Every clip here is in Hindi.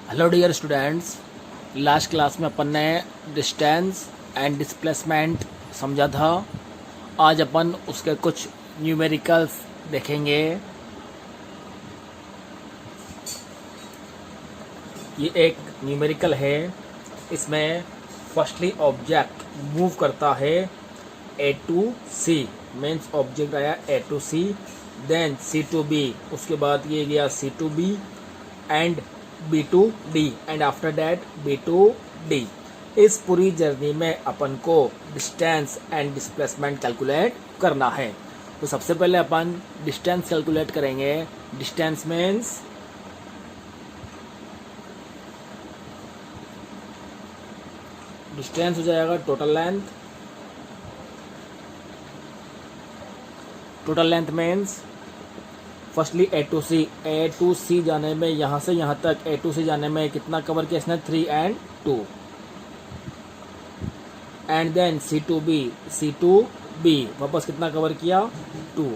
Hello dear students, last class में अपन ने डिस्टेंस एंड डिस्प्लेसमेंट समझा था। आज अपन उसके कुछ न्यूमेरिकल्स देखेंगे। ये एक न्यूमेरिकल है। इसमें फर्स्टली ऑब्जेक्ट मूव करता है A to C, means object आया A to C, then C to B, उसके बाद ये गया C to B and B to D and after that B to D. इस पूरी जर्नी में अपन को डिस्टेंस एंड डिस्प्लेसमेंट कैलकुलेट करना है। तो सबसे पहले अपन डिस्टेंस कैलकुलेट करेंगे। डिस्टेंस मीन्स डिस्टेंस हो जाएगा total length. Total length means firstly A to C जाने में, यहाँ से यहाँ तक ए टू सी जाने में कितना कवर किया इसने, 3 and 2। And then C to B वापस कितना कवर किया, 2।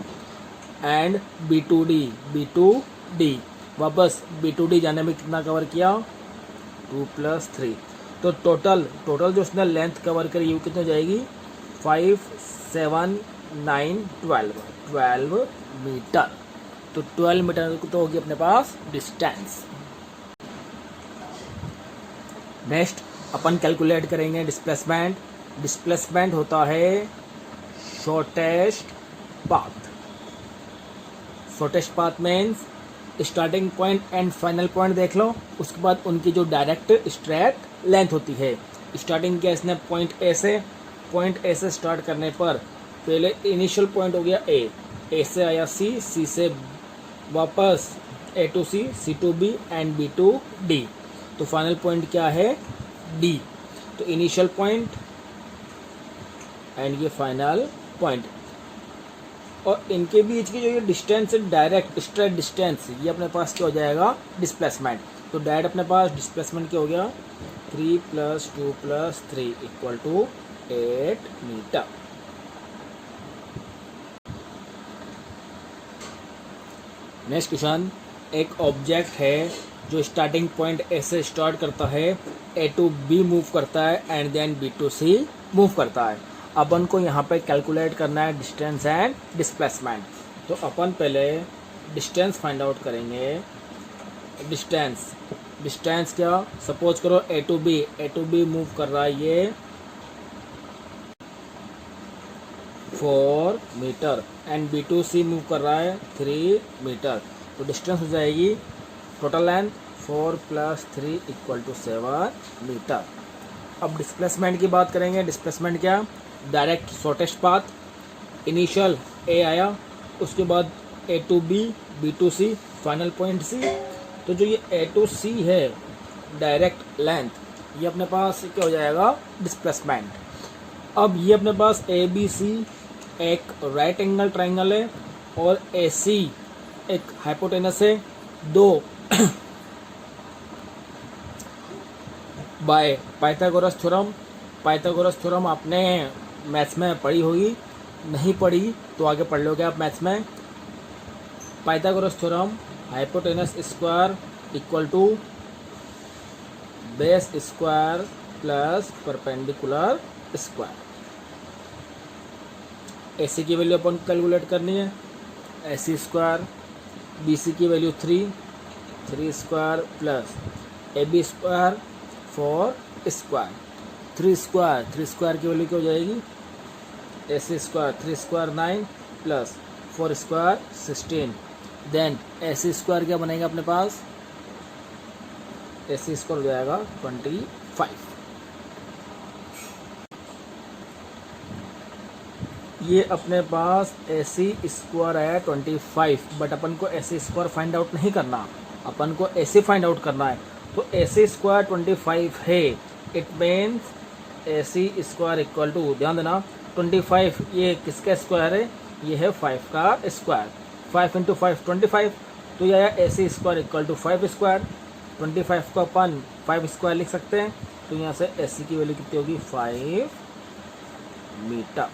एंड बी टू डी वापस बी टू डी जाने में कितना कवर किया, 2 + 3। तो टोटल जो उसने लेंथ कवर करी वो कितनी हो जाएगी, 5, 7, 9, 12 मीटर। तो 12 मीटर तो होगी अपने पास डिस्टेंस। नेक्स्ट अपन कैलकुलेट करेंगे डिस्प्लेसमेंट। डिस्प्लेसमेंट होता है shortest path. Shortest path means starting point and final point देख लो, उसके बाद उनकी जो डायरेक्ट स्ट्रेट लेंथ होती है। स्टार्टिंग किया इसने पॉइंट ए से स्टार्ट करने पर पहले इनिशियल पॉइंट हो गया ए से आया सी से वापस A to C to B and B to D. तो फाइनल पॉइंट क्या है, डी। तो इनिशियल पॉइंट एंड ये फाइनल पॉइंट, और इनके बीच की जो ये डिस्टेंस है डायरेक्ट स्ट्रेट डिस्टेंस, ये अपने पास क्या हो जाएगा, डिस्प्लेसमेंट। तो डायरेक्ट अपने पास डिस्प्लेसमेंट क्या हो गया, 3 + 2 + 3 = 8 मीटर। नेक्स्ट क्वेश्चन, एक ऑब्जेक्ट है जो स्टार्टिंग पॉइंट ए से स्टार्ट करता है, ए टू बी मूव करता है and then B to C move करता है। अपन को यहाँ पे कैलकुलेट करना है डिस्टेंस एंड डिस्प्लेसमेंट। तो अपन पहले डिस्टेंस फाइंड आउट करेंगे। डिस्टेंस क्या, सपोज करो ए टू बी मूव कर रहा है ये 4 metre and B to C move कर रहा है 3 मीटर। तो डिस्टेंस हो जाएगी टोटल लेंथ 4 + 3 = 7 मीटर। अब डिस्प्लेसमेंट की बात करेंगे। डिस्प्लेसमेंट क्या, direct shortest path. Initial A आया, उसके बाद A to B to C, final point C. तो जो ये ए टू सी है डायरेक्ट लेंथ, ये अपने पास क्या हो जाएगा, डिस्प्लेसमेंट। अब ये अपने पास ए बी सी एक राइट एंगल ट्राइंगल है और ए सी एक हाइपोटेनस है। दो बाय पाइथागोरस थ्योरम आपने मैथ्स में पढ़ी होगी, नहीं पढ़ी तो आगे पढ़ लोगे आप मैथ्स में। Pythagoras theorem, hypotenuse square = base square plus perpendicular square. AC की वैल्यू अपन कैलकुलेट करनी है, AC स्क्वायर। BC की value 3 square plus AB square 4 square. 3 square की वैल्यू क्या हो जाएगी, AC square 3 square 9 plus 4 square 16। Then AC square क्या बनेगा अपने पास, AC स्क्वायर हो जाएगा 25। ये अपने पास AC स्क्वायर आया 25, बट अपन को AC स्क्वायर फाइंड आउट नहीं करना, अपन को AC फाइंड आउट करना है। तो AC स्क्वायर 25 है, इट मीन्स AC स्क्वायर = ध्यान देना 25 ये किसका स्क्वायर है, ये है 5 का स्क्वायर। 5 × 5 25। तो यह आया AC स्क्वायर = 5 स्क्वायर। 25 को अपन 5 स्क्वायर लिख सकते हैं। तो यहाँ से AC की वैल्यू कितनी होगी, 5 मीटर।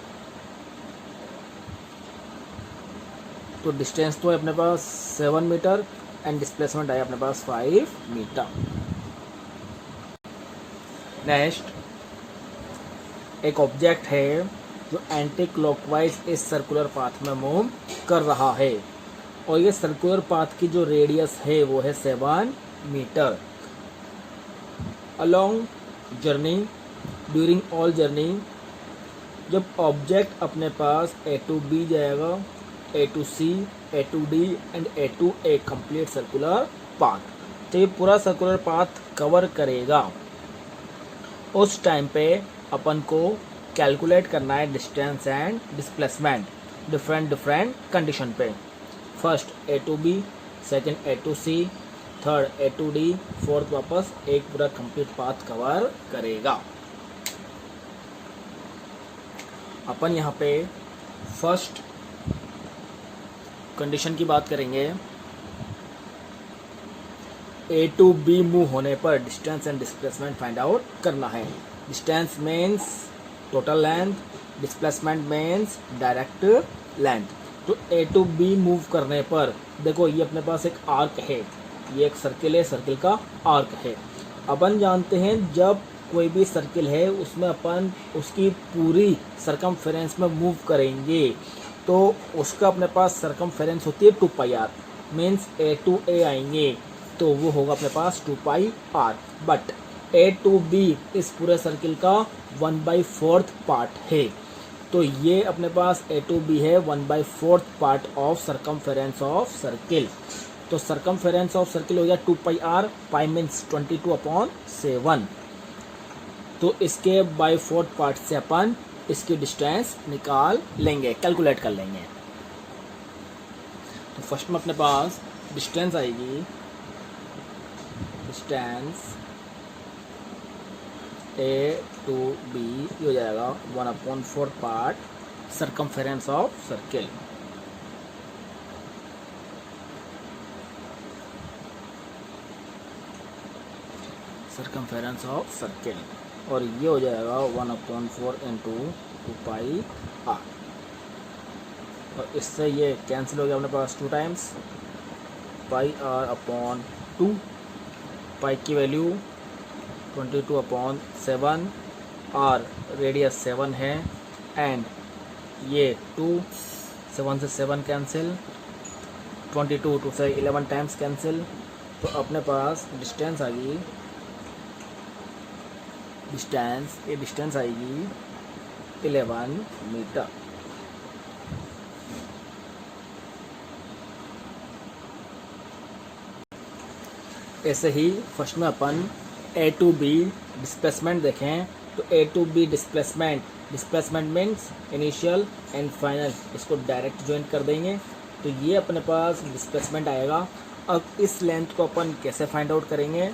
तो डिस्टेंस तो है अपने पास 7 मीटर एंड डिस्प्लेसमेंट आया अपने पास 5 मीटर। नेक्स्ट एक ऑब्जेक्ट है जो एंटी क्लॉकवाइज इस सर्कुलर पाथ में मूव कर रहा है और ये सर्कुलर पाथ की जो रेडियस है वो है 7 metre. Along journey, during all journey, जब ऑब्जेक्ट अपने पास A to B जाएगा, A to C, A to D and A to A complete circular path, तो ये पूरा सर्कुलर पाथ कवर करेगा। उस टाइम पे अपन को कैलकुलेट करना है distance and displacement different condition पे। First A to B, second A to C, third A to D, fourth वापस एक पूरा कंप्लीट पाथ कवर करेगा। अपन यहाँ पे फर्स्ट कंडीशन की बात करेंगे। A to B मूव होने पर distance and displacement find out करना है। Distance means total length, displacement means direct length. तो A to B मूव करने पर देखो ये अपने पास एक आर्क है, ये एक सर्किल है, सर्किल का आर्क है। अपन जानते हैं जब कोई भी सर्किल है उसमें अपन उसकी पूरी सरकमफेरेंस में मूव करेंगे तो उसका अपने पास सरकमफेरेंस होती है 2πr, means A to A आएंगे तो वो होगा अपने पास 2πr। But A to B इस पूरे सर्किल का 1/4 पार्ट है, तो ये अपने पास A to B है 1/4 part of circumference of circle. तो सरकमफेरेंस ऑफ सर्किल हो गया 2πr, पाई मीन्स 22/7। तो इसके बाय 4 पार्ट से अपन इसकी डिस्टेंस निकाल लेंगे, कैलकुलेट कर लेंगे। तो फर्स्ट में अपने पास डिस्टेंस आएगी, डिस्टेंस A to B ये हो जाएगा 1/4 part circumference of circle. Circumference of circle और ये हो जाएगा 1/4 इंटू 2πr और इससे ये कैंसिल हो गया अपने पास 2 टाइम्स πr/2। पाई की वैल्यू 22/7, r रेडियस 7 है एंड ये 2, 7 से 7 कैंसिल, 22 2 से 11 टाइम्स कैंसिल। तो अपने पास डिस्टेंस आ गई, ये डिस्टेंस आएगी 11 मीटर। ऐसे ही फर्स्ट में अपन A to B डिस्प्लेसमेंट देखें तो A to B displacement means initial and final, इसको डायरेक्ट ज्वाइन कर देंगे तो ये अपने पास डिस्प्लेसमेंट आएगा। अब इस लेंथ को अपन कैसे फाइंड आउट करेंगे,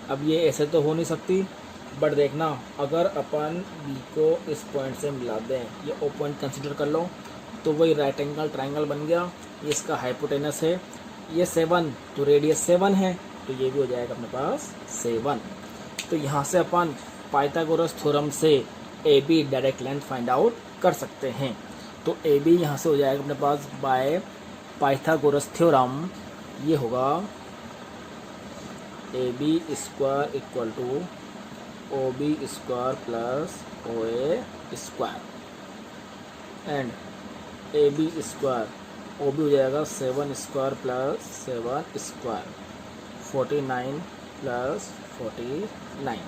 अब ये ऐसे तो हो नहीं सकती, बट देखना अगर अपन B को इस पॉइंट से मिला दें, ये O पॉइंट कंसिडर कर लो तो वही राइट एंगल ट्रायंगल बन गया। ये इसका हाइपोटेनस है, ये 7 तो रेडियस 7 है तो ये भी हो जाएगा अपने पास 7। तो यहाँ से अपन पाइथागोरस थ्योरम से AB direct length find out कर सकते हैं। तो AB यहाँ से हो जाएगा अपने पास बाय पाइथागोरस थ्योरम, ये होगा AB square equal to OB square plus OA square and AB square OB हो जाएगा 7 स्क्वायर प्लस 7 स्क्वायर 49 प्लस 49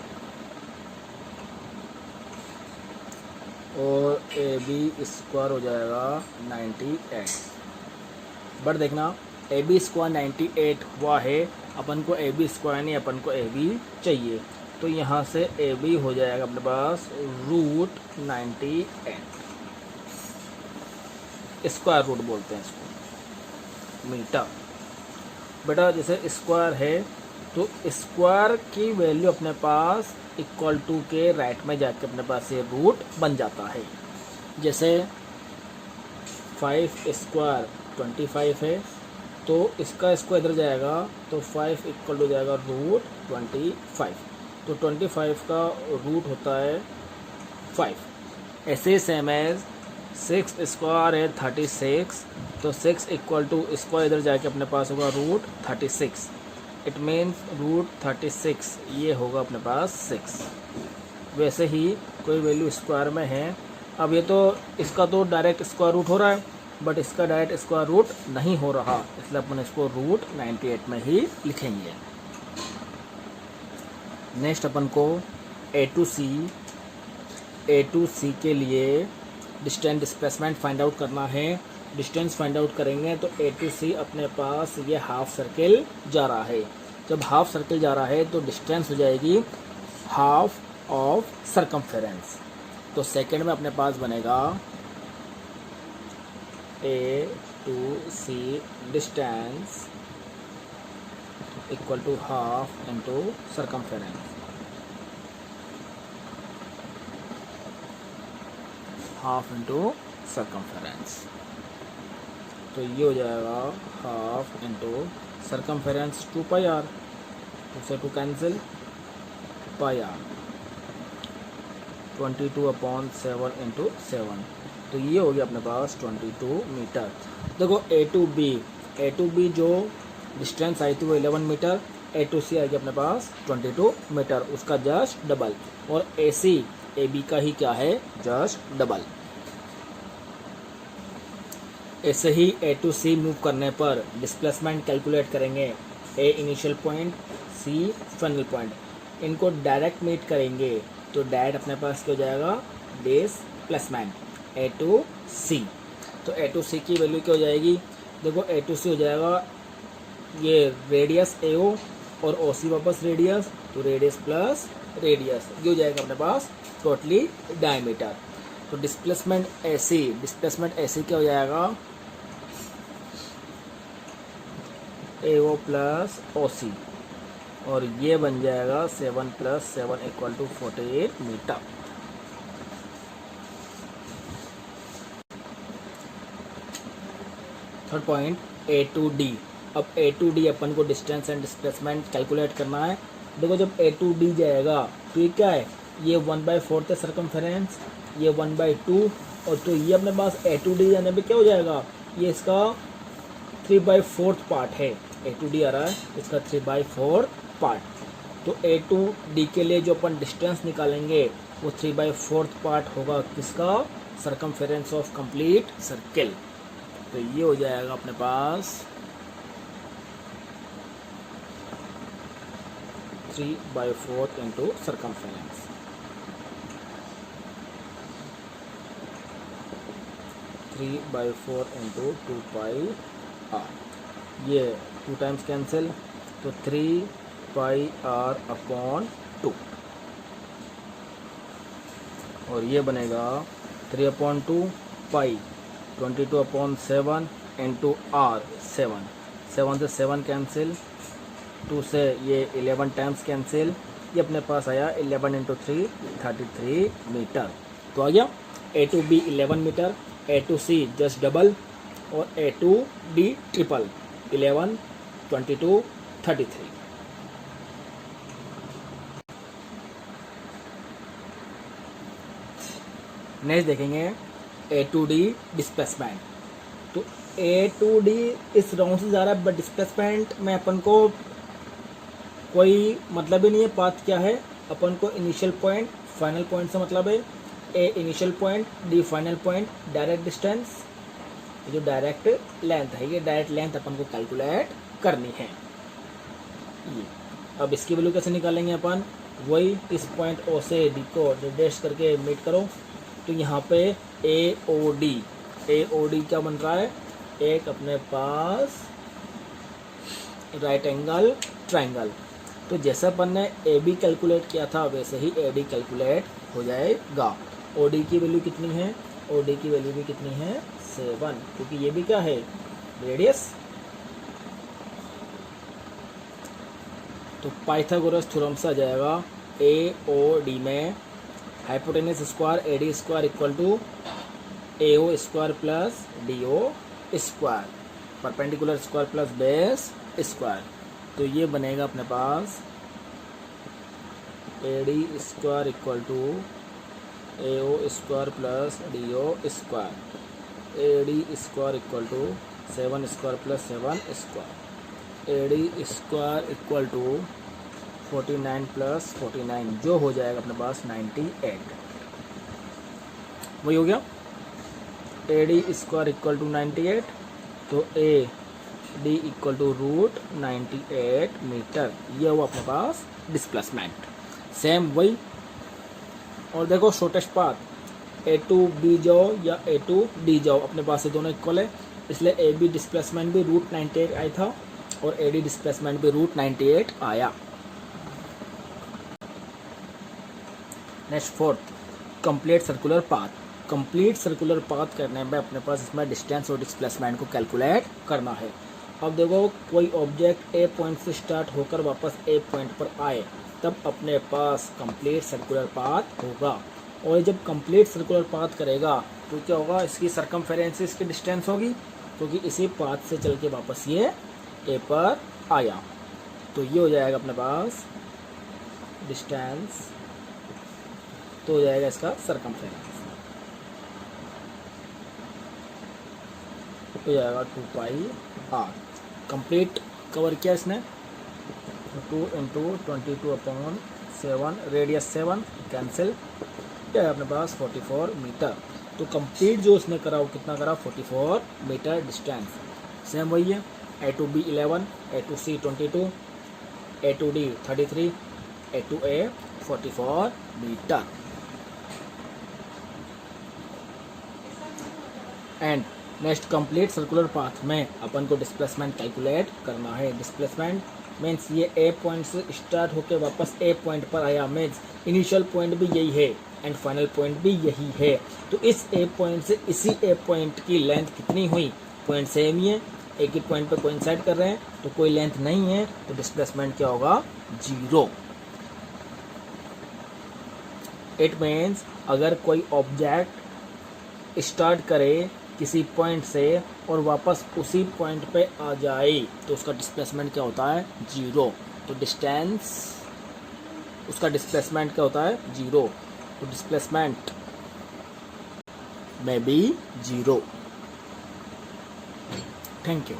और AB स्क्वायर हो जाएगा 98। बट देखना AB स्क्वायर 98 हुआ है, अपन को AB स्क्वायर नहीं, अपन को AB चाहिए तो यहाँ से AB हो जाएगा अपने पास √98, स्क्वायर रूट बोलते हैं इसको, मीटर। बेटा जैसे स्क्वायर है तो स्क्वायर की वैल्यू अपने पास इक्वल टू के राइट में जाके अपने पास ये रूट बन जाता है। जैसे 5 स्क्वायर 25 है तो इसका स्क्वायर इधर जाएगा तो 5 इक्वल टू जाएगा √25, तो 25 का रूट होता है 5। ऐसे सेम एज 6 स्क्वायर है 36 तो 6 इक्वल टू स्क्वायर इधर जाके अपने पास होगा √36, इट मीन्स √36 ये होगा अपने पास 6। वैसे ही कोई वैल्यू स्क्वायर में है। अब ये तो इसका तो डायरेक्ट स्क्वायर रूट हो रहा है, बट इसका डायरेक्ट स्क्वायर रूट नहीं हो रहा, इसलिए अपन इसको रूट 98 में ही लिखेंगे। नेक्स्ट अपन को ए टू सी के लिए डिस्टेंस डिस्प्लेसमेंट फाइंड आउट करना है। डिस्टेंस फाइंड आउट करेंगे तो ए टू सी अपने पास ये हाफ सर्किल जा रहा है। जब हाफ सर्किल जा रहा है तो डिस्टेंस हो जाएगी हाफ ऑफ सरकमफेरेंस। तो सेकंड में अपने पास बनेगा A to C distance equal to half into circumference. Half into circumference, तो ये हो जाएगा half into circumference 2 pi R, 2 से 2 कैंसिल, पाई आर 22/7 इंटू 7, तो ये हो गया अपने पास 22 मीटर। देखो ए टू बी जो डिस्टेंस आई थी वो 11 मीटर, ए टू सी आएगी अपने पास 22 मीटर, उसका जस्ट डबल, और ए सी ए बी का ही क्या है, जस्ट डबल। ऐसे ही ए टू सी मूव करने पर डिस्प्लेसमेंट कैलकुलेट करेंगे। ए इनिशियल पॉइंट, सी फाइनल पॉइंट, इनको डायरेक्ट मीट करेंगे तो डायरेक्ट अपने पास क्या हो जाएगा, डिस्प्लेसमेंट ए टू सी। तो ए टू सी की वैल्यू क्या हो जाएगी, देखो ए टू सी हो जाएगा ये रेडियस ए ओ और ओ सी वापस रेडियस, तो रेडियस प्लस रेडियस, ये हो जाएगा अपने पास टोटली डायमीटर। तो डिस्प्लेसमेंट ए सी क्या हो जाएगा, ए ओ प्लस ओ सी, और ये बन जाएगा 7 + 7 = 48 metre. Third point A to D. अब ए टू डी अपन को डिस्टेंस एंड डिस्प्लेसमेंट कैलकुलेट करना है। देखो जब ए टू डी जाएगा तो ये क्या है, ये 1/4 है सरकमफेरेंस, ये 1/2, और तो ये अपने पास ए टू डी जाने पे क्या हो जाएगा, ये इसका 3/4 पार्ट है। ए टू डी आ रहा है, इसका 3/4 पार्ट। तो ए टू डी के लिए जो अपन डिस्टेंस निकालेंगे वो 3/4 पार्ट होगा किसका, सरकमफेरेंस ऑफ कंप्लीट सर्किल। तो ये हो जाएगा अपने पास 3/4 into circumference. Three by 4 into 2 pi r, ये 2 टाइम्स कैंसिल, तो 3 पाई आर अपॉन 2, और ये बनेगा 3/2 पाई 22/7 इंटू आर 7, 7 से 7 कैंसिल, 2 से ये 11 टाइम्स कैंसिल, ये अपने पास आया 11 × 3 33 मीटर। तो आ गया A to B 11 metre, A to C just double, और A to D triple 11 22 33। Next देखेंगे ए टू डी डिस्प्लेसमेंट। तो ए टू डी इस राउंड से जा रहा है, बट डिस्प्लेसमेंट में अपन को कोई मतलब ही नहीं है, पाथ क्या है, अपन को इनिशियल पॉइंट फाइनल पॉइंट से मतलब है। A initial point, D final point, direct distance, ये जो डायरेक्ट लेंथ है, ये डायरेक्ट लेंथ अपन को कैलकुलेट करनी है। ये अब इसकी वैल्यू कैसे निकालेंगे अपन, वही इस पॉइंट ओ से डी को निर्देश करके मीट करो। तो यहाँ पे ए ओ डी क्या बन रहा है, एक अपने पास राइट एंगल ट्राइंगल। तो जैसा अपन ने ए बी कैलकुलेट किया था वैसे ही ए डी कैलकुलेट हो जाएगा। ओ डी की वैल्यू कितनी है, ओ डी की वैल्यू भी कितनी है 7, क्योंकि ये भी क्या है रेडियस। तो पाइथागोरस थ्योरम से आ जाएगा ए ओ डी में hypotenuse square A D square equal to A O square plus D O square, perpendicular square plus base square. तो ये बनेगा अपने पास A D square equal to A O square plus D O square, A D square equal to 7 square plus 7 square, A D square equal to 49 plus 49 जो हो जाएगा अपने पास 98। वही हो गया AD स्क्वायर इक्वल टू 98, तो AD equal to root 98 metre. ये हुआ अपने पास डिस्प्लेसमेंट। सेम वही, और देखो shortest path A to B जाओ या A टू D जाओ, अपने पास से दोनों इक्वल है, इसलिए AB डिस्प्लेसमेंट भी रूट 98 आया था और AD डिस्प्लेसमेंट भी रूट 98 आया। Next fourth, complete circular path. Complete circular path करने में अपने पास इसमें डिस्टेंस और डिस्प्लेसमेंट को कैलकुलेट करना है। अब देखो कोई ऑब्जेक्ट A पॉइंट से स्टार्ट होकर वापस A पॉइंट पर आए, तब अपने पास कंप्लीट सर्कुलर पाथ होगा। और जब कंप्लीट सर्कुलर पाथ करेगा तो क्या होगा, इसकी सरकमफेरेंस इसकी डिस्टेंस होगी, क्योंकि इसी पाथ से चल के वापस ये A पर आया। तो ये हो जाएगा अपने पास डिस्टेंस, तो हो जाएगा इसका सरकमफेरेंस, हो जाएगा 2 पाई r। कंप्लीट कवर किया इसने, 2 इंटू 22/7, रेडियस 7 कैंसिल, क्या है अपने पास 44 मीटर। तो कंप्लीट जो उसने करा वो कितना करा, 44 मीटर डिस्टेंस। सेम वही है, A to B 11, A to C 22, A to D 33, A to A 44 metre. And next complete circular path में अपन को डिस्प्लेसमेंट कैलकुलेट करना है। डिस्प्लेसमेंट मीन्स ये A पॉइंट से स्टार्ट होकर वापस A पॉइंट पर आया, मीन्स इनिशियल पॉइंट भी यही है एंड फाइनल पॉइंट भी यही है। तो इस A पॉइंट से इसी A पॉइंट की लेंथ कितनी हुई, पॉइंट सेम ही है, एक ही पॉइंट पर कोइंसाइड कर रहे हैं, तो कोई लेंथ नहीं है, तो डिस्प्लेसमेंट क्या होगा, 0। इट मीन्स अगर कोई ऑब्जेक्ट स्टार्ट करे किसी पॉइंट से और वापस उसी पॉइंट पे आ जाए तो उसका डिस्प्लेसमेंट क्या होता है, 0। तो डिस्टेंस, उसका डिस्प्लेसमेंट क्या होता है, 0। तो डिस्प्लेसमेंट में भी 0। Thank you.